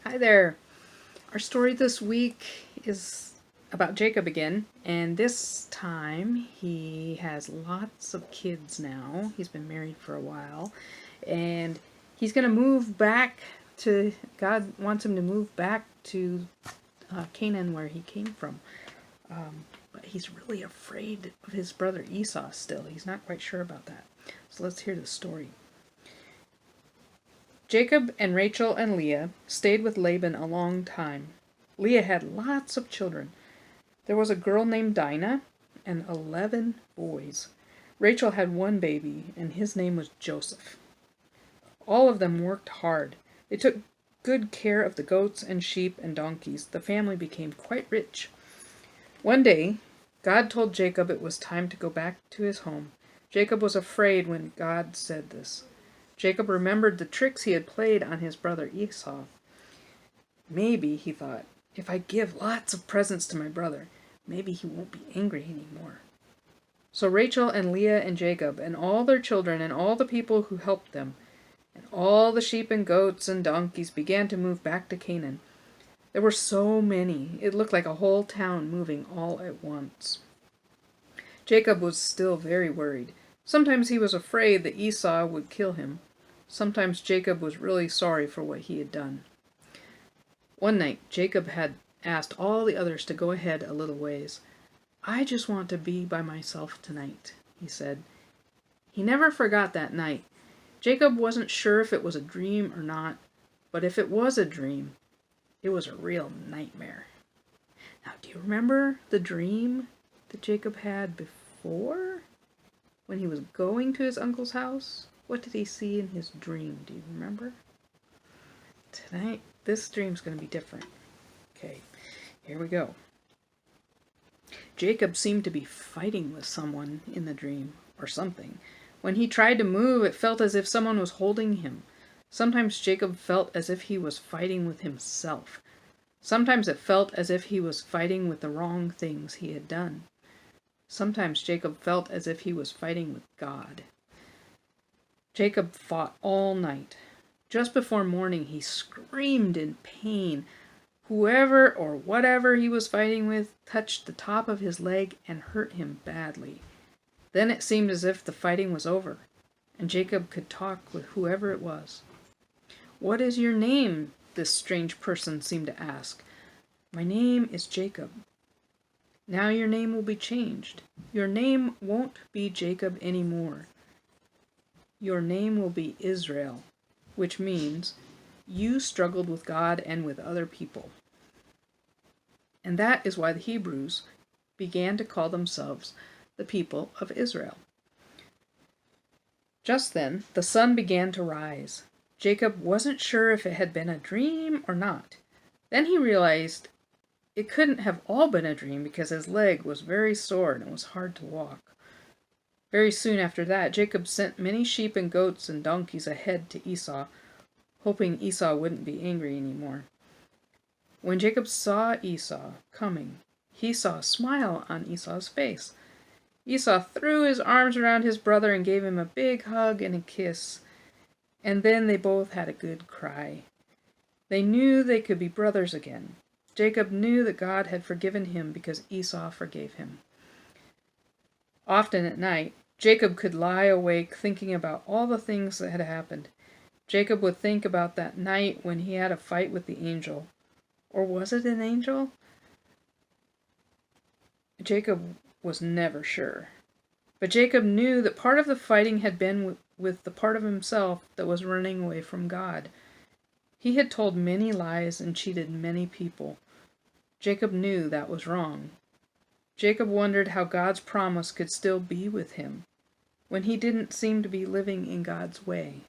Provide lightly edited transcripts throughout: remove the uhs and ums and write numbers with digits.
Hi there. Our story this week is about Jacob again, and this time he has lots of kids now. He's been married for a while, and he's going to move back to, God wants him to move back to Canaan where he came from. But he's really afraid of his brother Esau still. He's not quite sure about that. So let's hear the story. Jacob and Rachel and Leah stayed with Laban a long time. Leah had lots of children. There was a girl named Dinah and 11 boys. Rachel had one baby, and his name was Joseph. All of them worked hard. They took good care of the goats and sheep and donkeys. The family became quite rich. One day, God told Jacob it was time to go back to his home. Jacob was afraid when God said this. Jacob remembered the tricks he had played on his brother Esau. Maybe, he thought, if I give lots of presents to my brother, maybe he won't be angry anymore. So Rachel and Leah and Jacob and all their children and all the people who helped them and all the sheep and goats and donkeys began to move back to Canaan. There were so many, it looked like a whole town moving all at once. Jacob was still very worried. Sometimes he was afraid that Esau would kill him. Sometimes Jacob was really sorry for what he had done. One night, Jacob had asked all the others to go ahead a little ways. "I just want to be by myself tonight," he said. He never forgot that night. Jacob wasn't sure if it was a dream or not, but if it was a dream, it was a real nightmare. Now, do you remember the dream that Jacob had before? When he was going to his uncle's house? What did he see in his dream? Do you remember? Tonight, this dream's going to be different. Okay, here we go. Jacob seemed to be fighting with someone in the dream, or something. When he tried to move, it felt as if someone was holding him. Sometimes Jacob felt as if he was fighting with himself. Sometimes it felt as if he was fighting with the wrong things he had done. Sometimes Jacob felt as if he was fighting with God. Jacob fought all night. Just before morning, he screamed in pain. Whoever or whatever he was fighting with touched the top of his leg and hurt him badly. Then it seemed as if the fighting was over, and Jacob could talk with whoever it was. "What is your name?" this strange person seemed to ask. "My name is Jacob." "Now your name will be changed. Your name won't be Jacob anymore. Your name will be Israel, which means you struggled with God and with other people." And that is why the Hebrews began to call themselves the people of Israel. Just then, the sun began to rise. Jacob wasn't sure if it had been a dream or not. Then he realized it couldn't have all been a dream because his leg was very sore and it was hard to walk. Very soon after that, Jacob sent many sheep and goats and donkeys ahead to Esau, hoping Esau wouldn't be angry anymore. When Jacob saw Esau coming, he saw a smile on Esau's face. Esau threw his arms around his brother and gave him a big hug and a kiss, and then they both had a good cry. They knew they could be brothers again. Jacob knew that God had forgiven him because Esau forgave him. Often at night, Jacob could lie awake thinking about all the things that had happened. Jacob would think about that night when he had a fight with the angel. Or was it an angel? Jacob was never sure. But Jacob knew that part of the fighting had been with the part of himself that was running away from God. He had told many lies and cheated many people. Jacob knew that was wrong. Jacob wondered how God's promise could still be with him when he didn't seem to be living in God's way.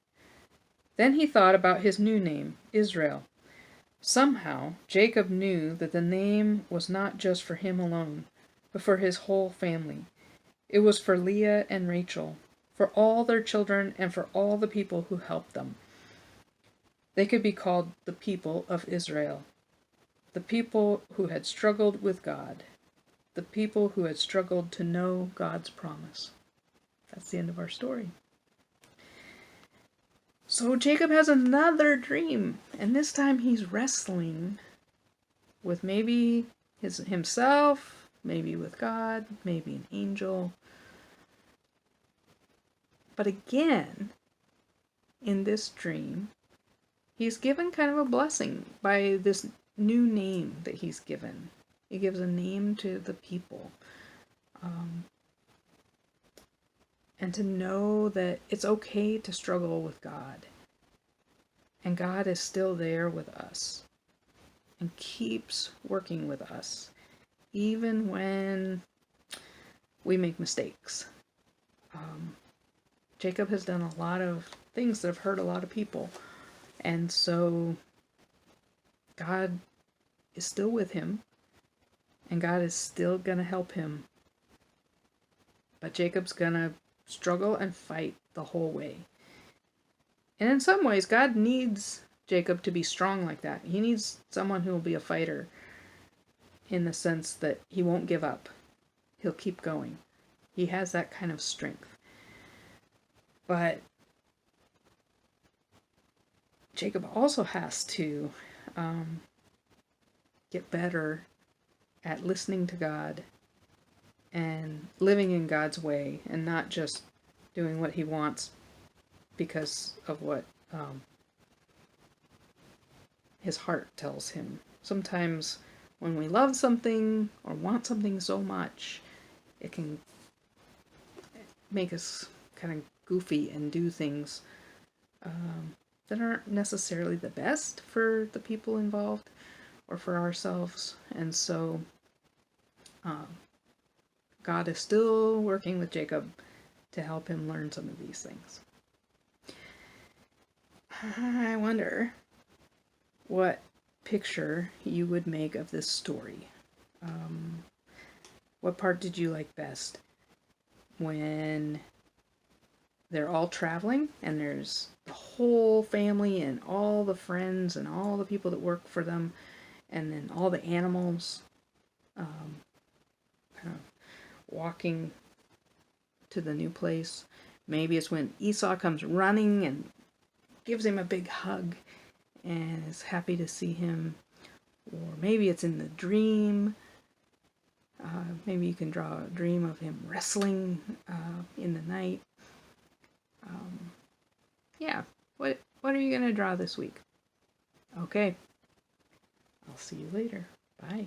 Then he thought about his new name, Israel. Somehow, Jacob knew that the name was not just for him alone, but for his whole family. It was for Leah and Rachel, for all their children, and for all the people who helped them. They could be called the people of Israel, the people who had struggled with God, the people who had struggled to know God's promise. That's the end of our story. So Jacob has another dream, and this time he's wrestling with maybe himself, maybe with God, maybe an angel. But again, in this dream, he's given kind of a blessing by this new name that he's given. He gives a name to the people. And to know that it's okay to struggle with God. And God is still there with us and keeps working with us, even when we make mistakes. Jacob has done a lot of things that have hurt a lot of people. And so God is still with him, and God is still going to help him. But Jacob's going to struggle and fight the whole way. And in some ways, God needs Jacob to be strong like that. He needs someone who will be a fighter in the sense that he won't give up. He'll keep going. He has that kind of strength. But Jacob also has to get better at listening to God and living in God's way and not just doing what he wants because of what his heart tells him. Sometimes when we love something or want something so much, it can make us kind of goofy and do things that aren't necessarily the best for the people involved or for ourselves. And so God is still working with Jacob to help him learn some of these things. I wonder what picture you would make of this story. What part did you like best? When they're all traveling and there's the whole family and all the friends and all the people that work for them and then all the animals kind of walking to the new place. Maybe it's when Esau comes running and gives him a big hug and is happy to see him. Or maybe it's in the dream. Maybe you can draw a dream of him wrestling in the night. Yeah, what are you going to draw this week? Okay, I'll see you later. Bye.